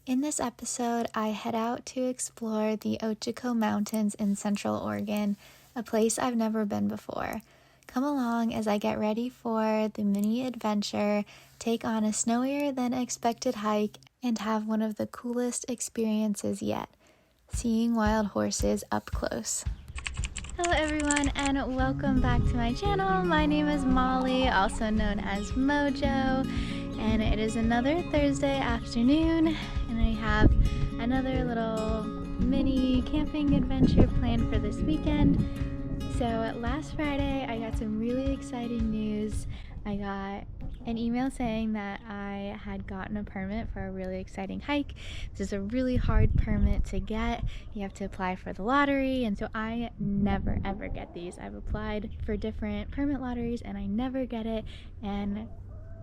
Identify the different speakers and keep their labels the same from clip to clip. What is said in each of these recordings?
Speaker 1: In this episode, I head out to explore the Ochoco Mountains in Central Oregon, a place I've never been before. Come along as I get ready for the mini adventure, take on a snowier-than-expected hike, and have one of the coolest experiences yet, seeing wild horses up close. Hello everyone and welcome back to my channel. My name is Molly, also known as Mojo, and it is another Thursday afternoon and I have another little mini camping adventure planned for this weekend. So last Friday I got some really exciting news. I got an email saying that I had gotten a permit for a really exciting hike. This is a really hard permit to get. You have to apply for the lottery, and so I never ever get these. I've applied for different permit lotteries and I never get it, and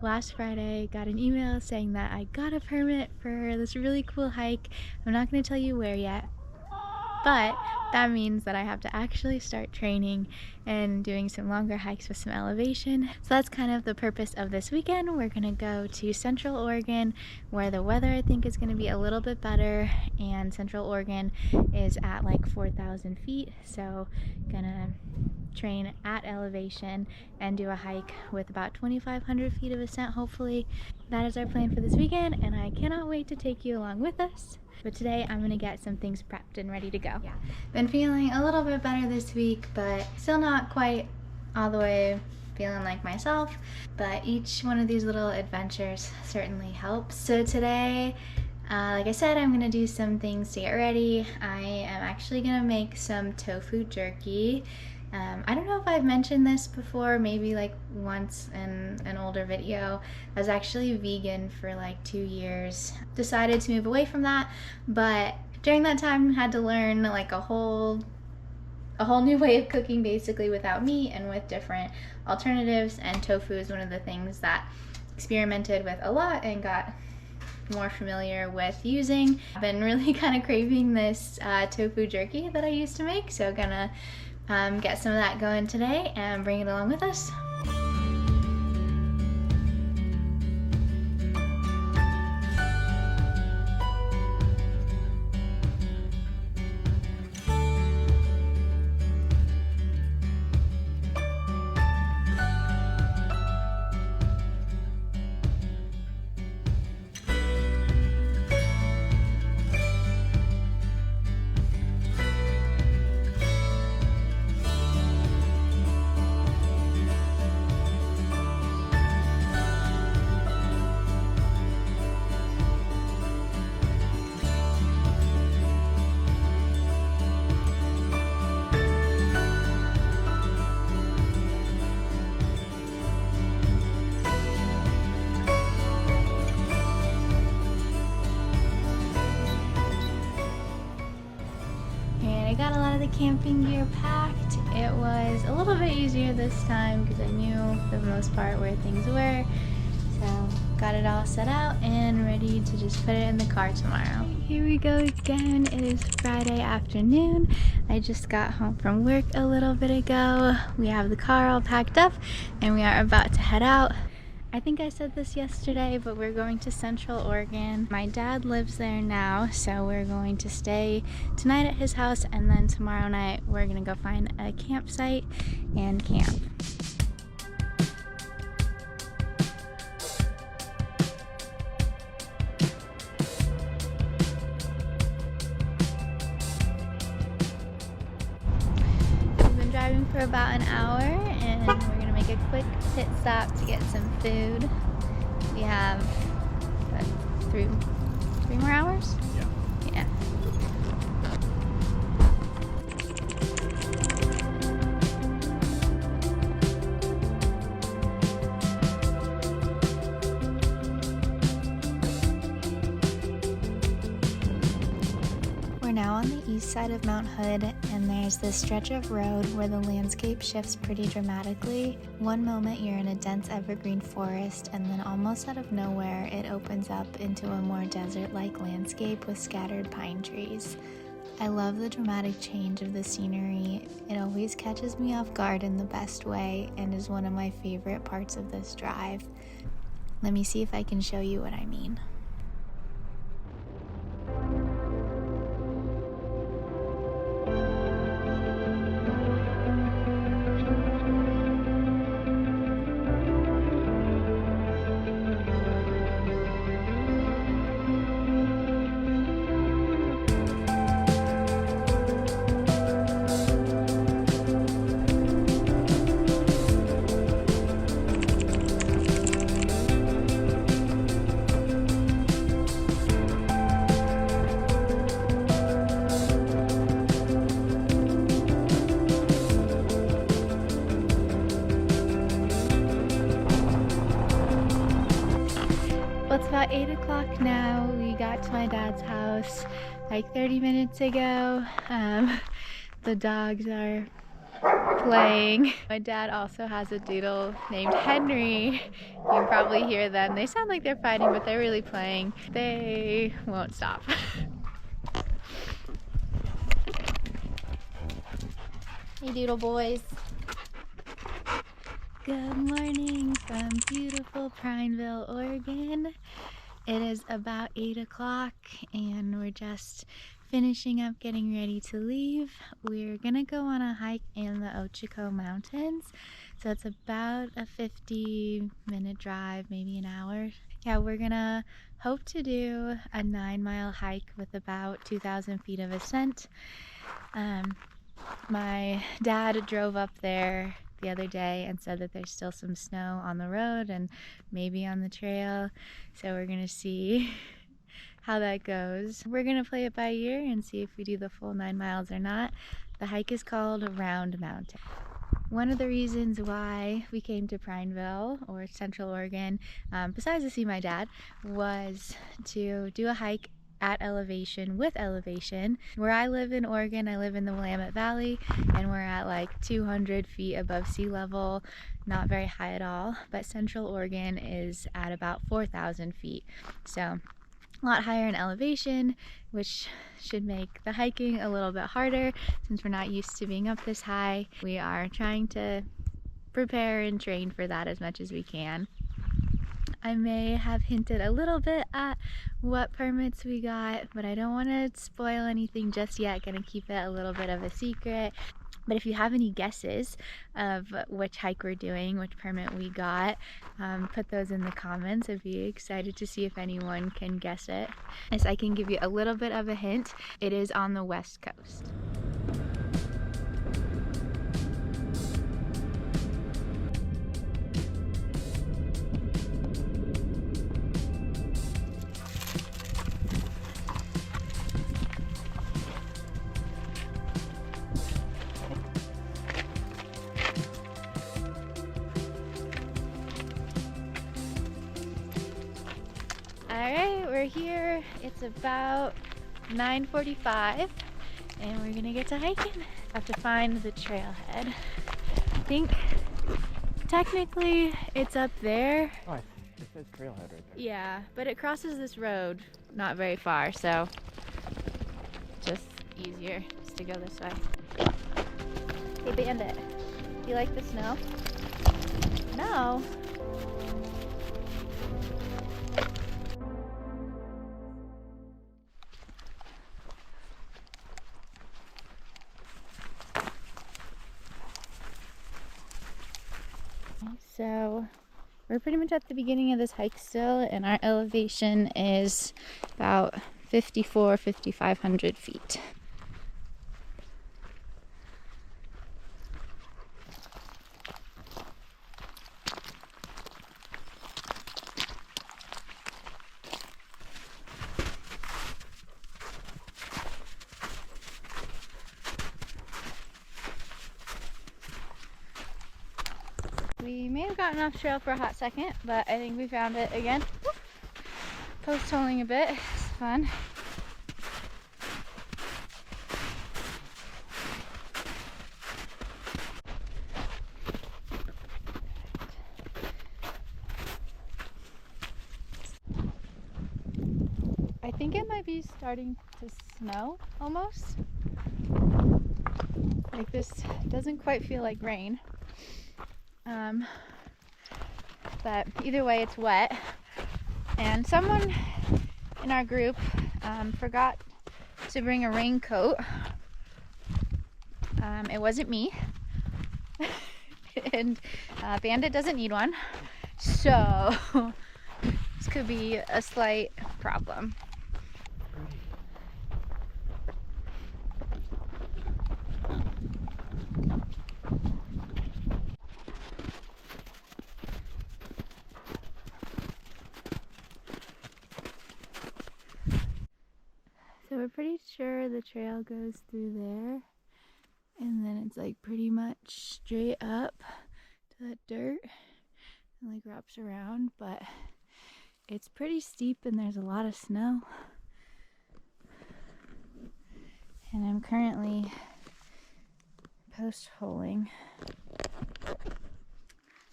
Speaker 1: last Friday got an email saying that I got a permit for this really cool hike. I'm not going to tell you where yet, but that means that I have to actually start training and doing some longer hikes with some elevation. So that's kind of the purpose of this weekend. We're gonna go to Central Oregon where the weather I think is gonna be a little bit better, and Central Oregon is at like 4,000 feet. So gonna train at elevation and do a hike with about 2,500 feet of ascent hopefully. That is our plan for this weekend and I cannot wait to take you along with us. But today I'm gonna get some things prepped and ready to go. Yeah, been feeling a little bit better this week, but still not quite all the way feeling like myself. But each one of these little adventures certainly helps. So today, like I said, I'm gonna do some things to get ready. I am actually gonna make some tofu jerky. I don't know if I've mentioned this before, maybe like once in an older video. I was actually vegan for like 2 years. Decided to move away from that, but during that time had to learn like a whole new way of cooking basically without meat and with different alternatives, and tofu is one of the things that I experimented with a lot and got more familiar with using. I've been really kind of craving this tofu jerky that I used to make, so gonna get some of that going today and bring it along with us. I got a lot of the camping gear packed. It was a little bit easier this time because I knew for the most part where things were. So got it all set out and ready to just put it in the car tomorrow. Here we go again. It is Friday afternoon. I just got home from work a little bit ago. We have the car all packed up and we are about to head out. I think I said this yesterday, but we're going to Central Oregon. My dad lives there now, so we're going to stay tonight at his house, and then tomorrow night we're gonna go find a campsite and camp. We've been driving for about an hour, and we're gonna make a quick pit stop to get some food. We have what, three more hours? Yeah. We're now on the east side of Mount Hood, and there's this stretch of road where the landscape shifts pretty dramatically. One moment you're in a dense evergreen forest, and then almost out of nowhere it opens up into a more desert-like landscape with scattered pine trees. I love the dramatic change of the scenery. It always catches me off guard in the best way and is one of my favorite parts of this drive. Let me see if I can show you what I mean. o'clock now. We got to my dad's house like 30 minutes ago. The dogs are playing. My dad also has a doodle named Henry. You can probably hear them. They sound like they're fighting, but they're really playing. They won't stop. Hey, doodle boys. Good morning from beautiful Prineville, Oregon. It is about 8 o'clock and we're just finishing up getting ready to leave. We're gonna go on a hike in the Ochoco Mountains. So it's about a 50-minute drive, maybe an hour. Yeah, we're gonna hope to do a 9-mile hike with about 2,000 feet of ascent. My dad drove up there the other day and said that there's still some snow on the road and maybe on the trail, so we're gonna see how that goes. We're gonna play it by ear and see if we do the full 9 miles or not. The hike is called Round Mountain. One of the reasons why we came to Prineville, or Central Oregon, besides to see my dad, was to do a hike at elevation, with elevation. Where I live in Oregon, I live in the Willamette Valley, and we're at like 200 feet above sea level, not very high at all, but Central Oregon is at about 4,000 feet. So a lot higher in elevation, which should make the hiking a little bit harder since we're not used to being up this high. We are trying to prepare and train for that as much as we can. I may have hinted a little bit at what permits we got, but I don't want to spoil anything just yet. Gonna keep it a little bit of a secret. But if you have any guesses of which hike we're doing, which permit we got, put those in the comments. I'd be excited to see if anyone can guess it. As I can give you a little bit of a hint, it is on the West Coast. Alright, we're here. It's about 9:45 and we're gonna get to hiking. Have to find the trailhead. I think technically it's up there.
Speaker 2: Oh, it says trailhead right there.
Speaker 1: Yeah, but it crosses this road not very far, so just easier just to go this way. Hey Bandit, you like the snow? No. So we're pretty much at the beginning of this hike still, and our elevation is about 5,500 feet. We may have gotten off trail for a hot second, but I think we found it again. Post holing a bit, it's fun. I think it might be starting to snow almost. Like this doesn't quite feel like rain. But either way it's wet, and someone in our group forgot to bring a raincoat. It wasn't me. And Bandit doesn't need one, so this could be a slight problem. So we're pretty sure the trail goes through there, and then it's like pretty much straight up to that dirt and like wraps around, but
Speaker 3: It's pretty steep and there's a lot of snow. And I'm currently post-holing.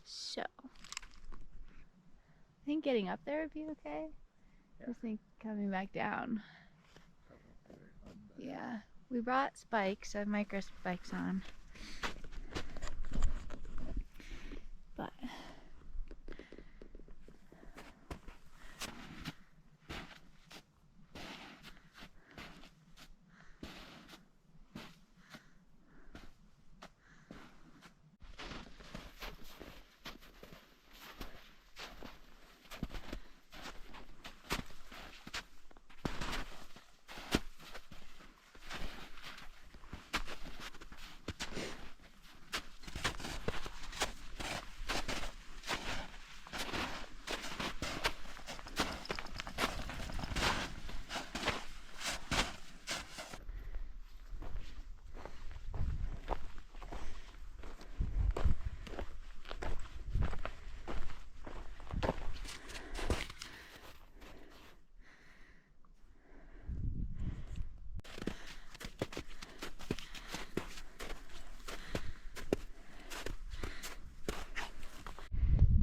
Speaker 3: So, I think getting up there would be okay.
Speaker 2: Yeah.
Speaker 3: Just think coming back down. Yeah, we brought spikes. I have micro spikes on. But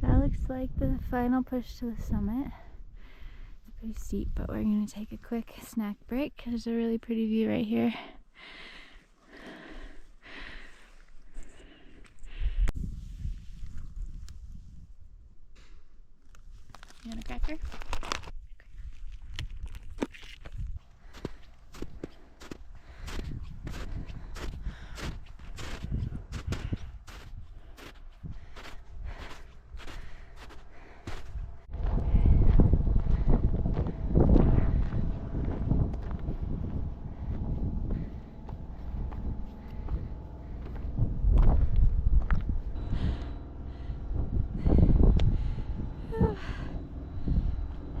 Speaker 3: that looks like the final push to the summit. It's pretty steep, but we're gonna take a quick snack break. There's a really pretty view right here. You want a cracker?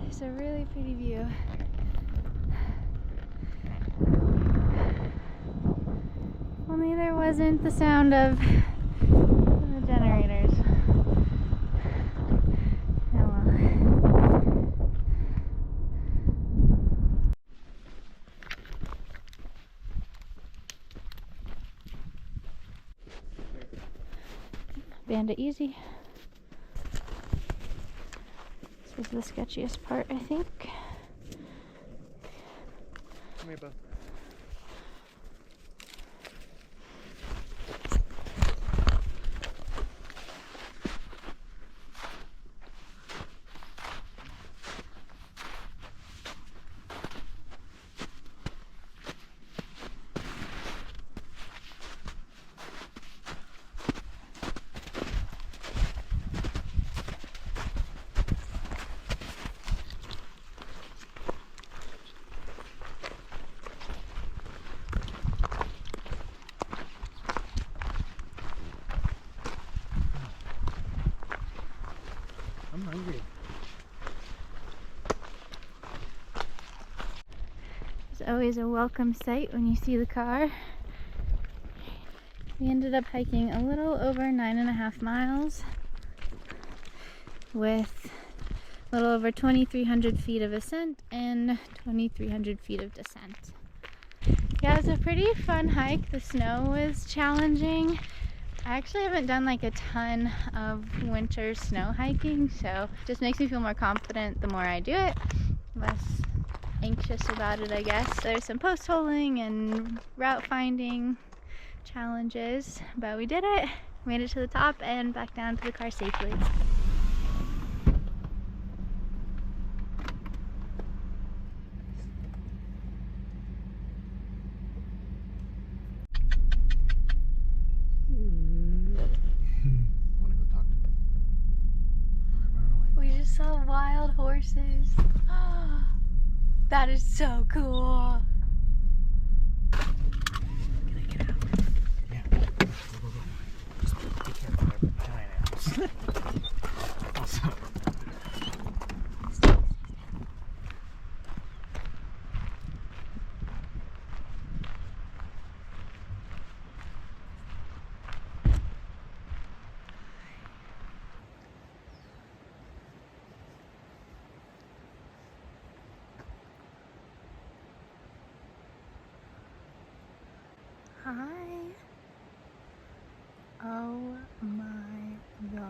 Speaker 3: It's a really pretty view. Only there wasn't the sound of the generators. Oh well. Bandit easy. This was the sketchiest part, I think.
Speaker 2: Come here, bud. I'm hungry.
Speaker 3: It's always a welcome sight when you see the car. We ended up hiking a little over 9.5 miles with a little over 2,300 feet of ascent and 2,300 feet of descent. Yeah, it was a pretty fun hike. The snow was challenging. I actually haven't done like a ton of winter snow hiking, so it just makes me feel more confident the more I do it. Less anxious about it, I guess. There's some post-holing and route finding challenges, but we did it. Made it to the top and back down to the car safely.
Speaker 2: Want to go talk to him? Okay, run away.
Speaker 3: We just saw wild horses. That is so cool.
Speaker 2: Can I get out? Yeah. Go, go, go. Just be careful. They're giant animals. Also.
Speaker 3: Hi. Oh my gosh.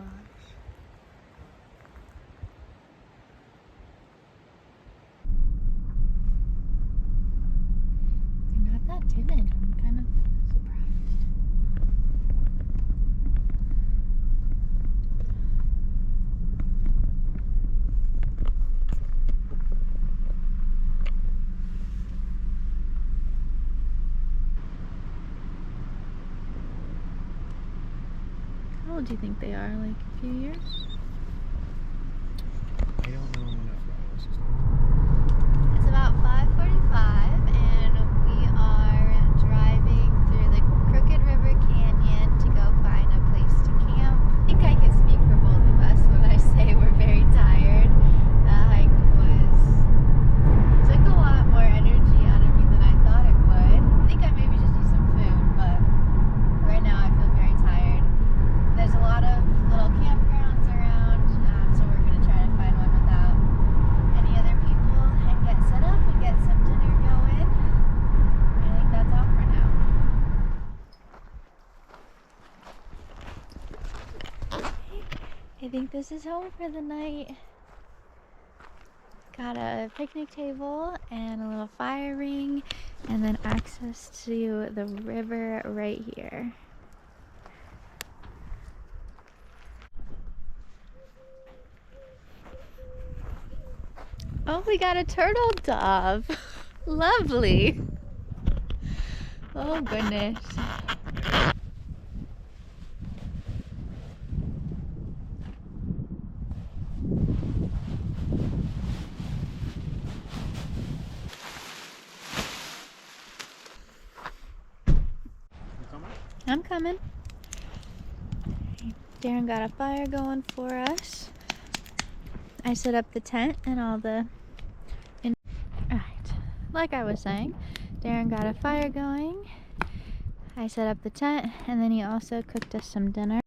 Speaker 3: They're not that timid. I'm kind of surprised. How old do you think they are? Like a few years?
Speaker 2: I don't know enough about horses.
Speaker 3: It's about 5:45 and we are driving through the Crooked River Canyon to go find a place to camp. I think I can speak for both of us when I say we're very tired. The hike took a lot more energy out of me than I thought it would. I think I maybe just need some food, but right now I feel very tired. There's a lot of little campgrounds around, so we're going to try to find one without any other people and get set up and get some dinner going. I think that's all for now. I think this is home for the night. Got a picnic table and a little fire ring and then access to the river right here. Oh, we got a turtle dove. Lovely. Oh, goodness. I'm coming. Darren got a fire going for us. I set up the tent and all the... Alright, like I was saying, Darren got a fire going. I set up the tent and then he also cooked us some dinner.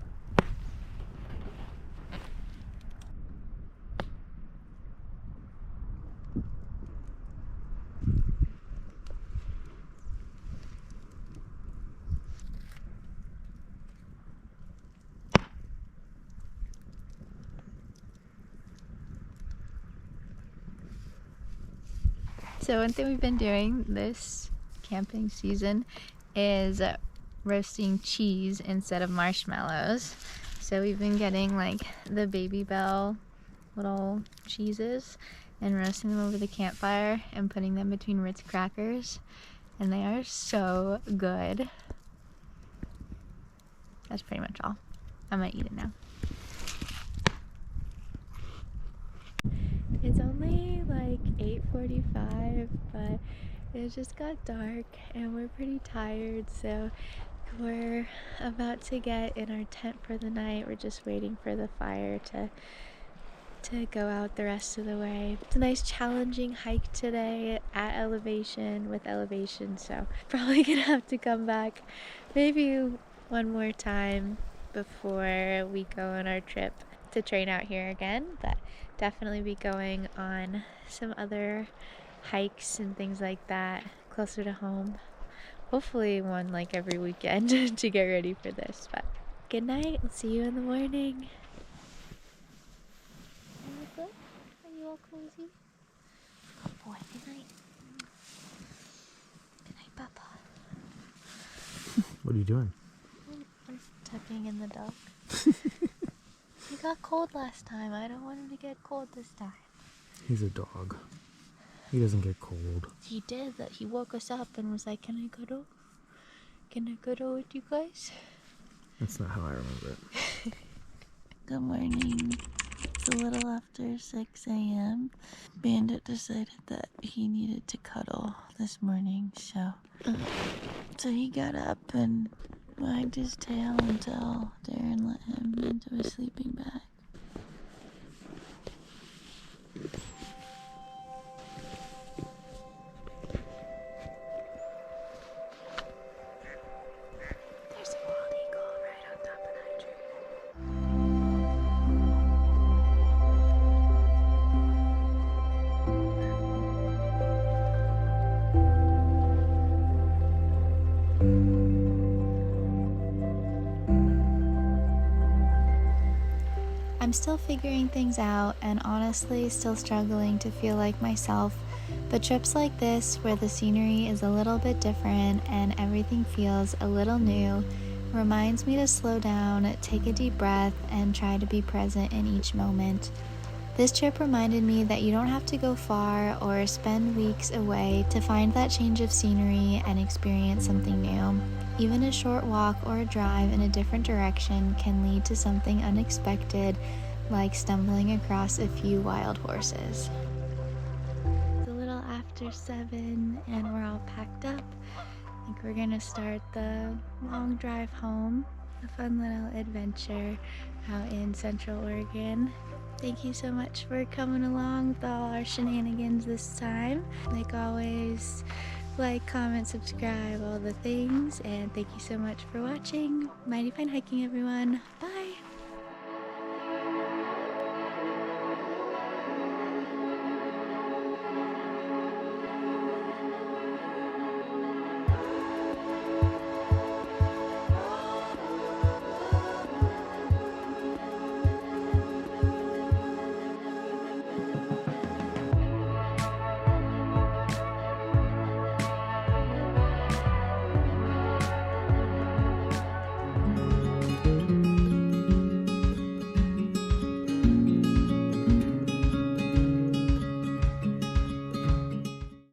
Speaker 3: So one thing we've been doing this camping season is roasting cheese instead of marshmallows. So we've been getting like the Baby Bell little cheeses and roasting them over the campfire and putting them between Ritz crackers, and they are so good. That's pretty much all. I'm gonna eat it now. It's only like 8:45, but it just got dark and we're pretty tired, so we're about to get in our tent for the night. We're just waiting for the fire to go out the rest of the way. It's a nice challenging hike today at elevation, with elevation, so probably gonna have to come back maybe one more time before we go on our trip to train out here again, but definitely be going on some other hikes and things like that closer to home. Hopefully one like every weekend to get ready for this. But good night. We'll see you in the morning. Are you good? Are you all cozy? Good boy. Good night. Good night, Papa.
Speaker 2: What are you doing?
Speaker 3: We're tucking in the dog. He got cold last time. I don't want him to get cold this time.
Speaker 2: He's a dog. He doesn't get cold.
Speaker 3: He did that. He woke us up and was like, "Can I cuddle? Can I cuddle with you guys?"
Speaker 2: That's not how I remember it.
Speaker 1: Good morning. It's a little after 6 a.m. Bandit decided that he needed to cuddle this morning, so he got up and wagged his tail until Darren let him into a sleeping bag.
Speaker 3: There's a bald eagle right on top of that tree.
Speaker 1: I'm still figuring things out and honestly still struggling to feel like myself, but trips like this, where the scenery is a little bit different and everything feels a little new, reminds me to slow down, take a deep breath, and try to be present in each moment. This trip reminded me that you don't have to go far or spend weeks away to find that change of scenery and experience something new. Even a short walk or a drive in a different direction can lead to something unexpected, like stumbling across a few wild horses. It's a little after 7 and we're all packed up. I think we're gonna start the long drive home, a fun little adventure out in Central Oregon. Thank you so much for coming along with all our shenanigans this time. Like always, like, comment, subscribe, all the things, and thank you so much for watching. Mighty fine hiking, everyone. Bye!